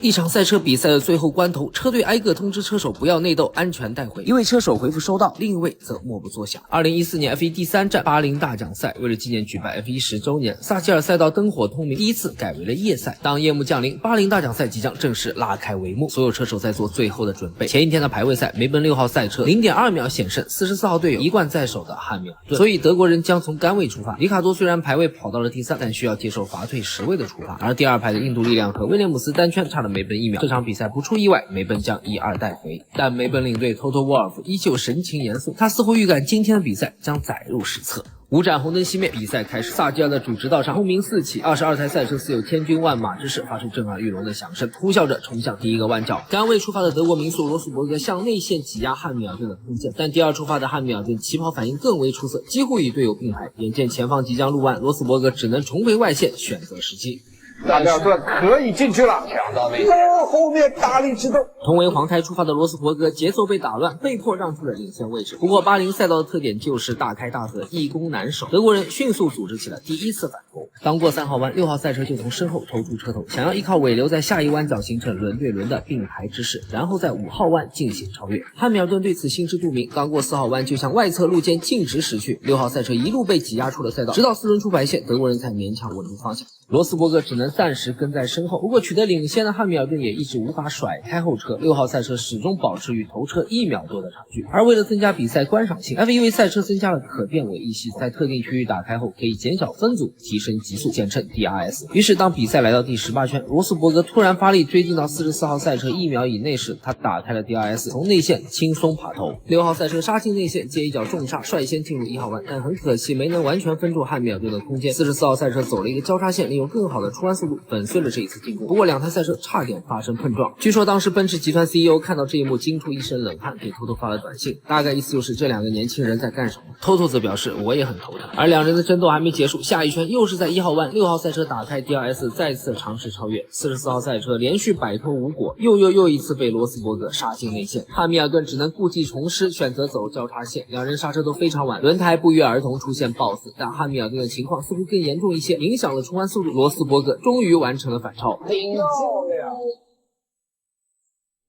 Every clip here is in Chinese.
一场赛车比赛的最后关头，车队挨个通知车手不要内斗，安全带回。一位车手回复收到，另一位则默不作响。2014年 F1 第3站巴林大奖赛，为了纪念举办 F1 10周年，萨基尔赛道灯火通明，第一次改为了夜赛。当夜幕降临，巴林大奖赛即将正式拉开帷幕，所有车手在做最后的准备。前一天的排位赛，梅奔6号赛车 0.2 秒险胜44号队友一贯在手的汉密尔顿，所以德国人将从杆位出发。里卡多虽然排位跑到了第3，但需要接受罚退10位的处罚。而第2排的印度力量和威廉姆斯单圈差了梅奔1秒。这场比赛不出意外，梅奔将1-2带回，但梅奔领队 Toto Wolff 依旧神情严肃，他似乎预感今天的比赛将载入史册。5盏红灯熄灭，比赛开始。萨基尔的主直道上轰鸣四起，22台赛车似有千军万马之势，发出震耳欲聋的响声，呼啸着冲向第一个弯角。杆位出发的德国名宿罗斯伯格向内线挤压汉密尔顿的空间，但第2出发的汉密尔顿起跑反应更为出色，几乎与队友并排。眼见前方即将入弯，罗斯伯格只能重回外线，选择时机。汉密尔顿可以进去了，抢到内线，后面大力制动。同为黄胎出发的罗斯伯格节奏被打乱，被迫让出了领先位置。不过巴林赛道的特点就是大开大合，易攻难守。德国人迅速组织起了第一次反攻。刚过3号弯，6号赛车就从身后抽出车头，想要依靠尾流在下一弯角形成轮对轮的并排之势，然后在5号弯进行超越。汉密尔顿对此心知肚明，刚过4号弯就向外侧路肩径直驶去，6号赛车一路被挤压出了赛道，直到4轮出白线，德国人才勉强稳住方向。罗斯伯格只能暂时跟在身后，不过取得领先的汉密尔顿也一直无法甩开后车，6号赛车始终保持与头车1秒多的差距。而为了增加比赛观赏性 ，F1 为赛车增加了可变尾翼系，在特定区域打开后可以减小分组，提升极速，简称 DRS。于是当比赛来到第18圈，罗斯伯格突然发力追进到44号赛车1秒以内时，他打开了 DRS， 从内线轻松爬头。6号赛车杀进内线，接一脚重刹，率先进入1号弯，但很可惜没能完全分住汉密尔顿的空间。44号赛车走了一个交叉线，利用更好的出弯速度粉碎了这一次进攻。不过2台赛车差点发生碰撞。据说当时奔驰集团 CEO 看到这一幕惊出一身冷汗，给 Toto 发了短信，大概意思就是这2个年轻人在干什么。Toto 则表示我也很头疼。而2人的争斗还没结束，下一圈又是在1号弯，6号赛车打开 DRS 再次尝试超越，44号赛车连续摆脱无果，又一次被罗斯伯格杀进内线。汉密尔顿只能故技重施，选择走交叉线，2人刹车都非常晚，轮胎不约而同出现爆死，但汉密尔顿的情况似乎更严重一些，影响了冲弯速度，罗斯伯格终于完成了反超。顶住了，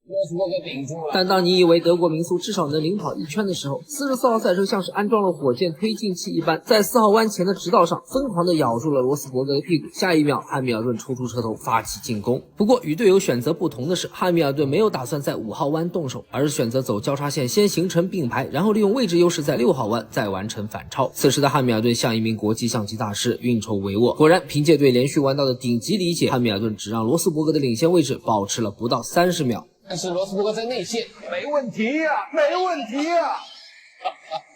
罗斯伯格顶住了。但当你以为德国名宿至少能领跑1圈的时候，44号赛车像是安装了火箭推进器一般，在4号弯前的直道上疯狂地咬住了罗斯伯格的屁股。下一秒，汉密尔顿抽出车头发起进攻。不过与队友选择不同的是，汉密尔顿没有打算在5号弯动手，而是选择走交叉线先形成并排，然后利用位置优势在6号弯再完成反超。此时的汉密尔顿像一名国际象棋大师，运筹帷幄。果然，凭借对连续弯道的顶级理解，汉密尔顿只让罗斯伯格的领先位置保持了不到30秒。但是罗斯伯格在内线没问题呀，没问题呀。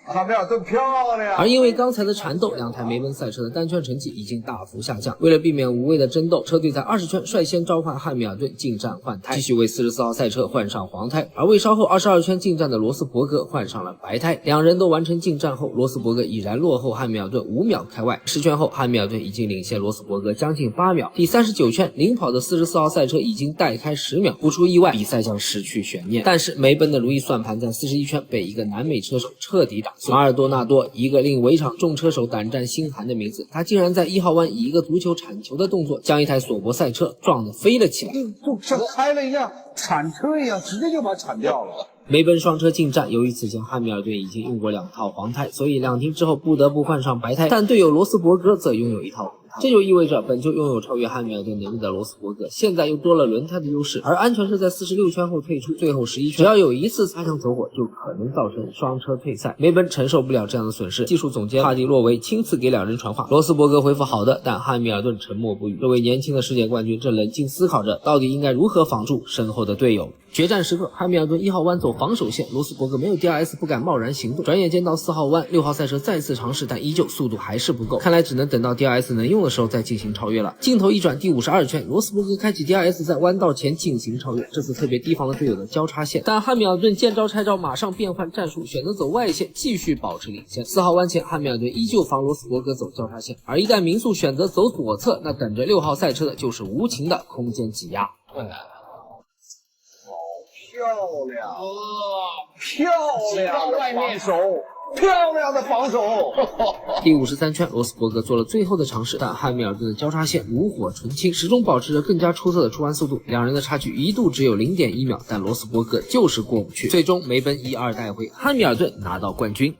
汉密尔顿漂亮。而因为刚才的缠斗，2台梅奔赛车的单圈成绩已经大幅下降。为了避免无谓的争斗，车队在20圈率先召唤汉密尔顿进站换胎，继续为44号赛车换上黄胎。而为稍后22圈进站的罗斯伯格换上了白胎。2人都完成进站后，罗斯伯格已然落后汉密尔顿5秒开外。10圈后，汉密尔顿已经领先罗斯伯格将近8秒。第39圈，领跑的44号赛车已经带开10秒，不出意外，比赛将失去悬念。但是梅奔的如意算盘在41圈被一个南美车手彻底打碎。马尔多纳多，一个令围场众车手胆战心寒的名字，他竟然在1号弯以一个足球铲球的动作，将一台索伯赛车撞得飞了起来，就像开了一辆铲车一样，直接就把它铲掉了。梅奔双车进站，由于此前汉密尔顿已经用过2套黄胎，所以2停之后不得不换上白胎，但队友罗斯伯格则拥有1套黄胎。这就意味着本就拥有超越汉密尔顿能力的罗斯伯格现在又多了轮胎的优势，而安全车在46圈后退出，最后11圈只要有一次擦枪走火就可能造成双车退赛。梅奔承受不了这样的损失，技术总监帕迪洛维亲自给2人传话，罗斯伯格回复好的，但汉密尔顿沉默不语。这位年轻的世界冠军正冷静思考着到底应该如何防住身后的队友。决战时刻，汉密尔顿1号弯走防守线，罗斯伯格没有 DRS 不敢贸然行动。转眼间到4号弯，6号赛车再次尝试，但依旧速度还是不够，看来只能等到 DRS 能用的时候再进行超越了。镜头一转，第52圈，罗斯伯格开启 DRS 在弯道前进行超越，这次特别提防了队友的交叉线，但汉密尔顿见招拆招，马上变换战术，选择走外线继续保持领先。4号弯前，汉密尔顿依旧防罗斯伯格走交叉线，而一旦名宿选择走左侧，那等着6号赛车的就是无情的空间挤压。困难了。漂亮，漂亮的防守，漂亮的防守。第53圈，罗斯伯格做了最后的尝试，但汉密尔顿的交叉线炉火纯青，始终保持着更加出色的出弯速度。两人的差距一度只有 0.1 秒，但罗斯伯格就是过不去，最终梅奔1-2带回，汉密尔顿拿到冠军。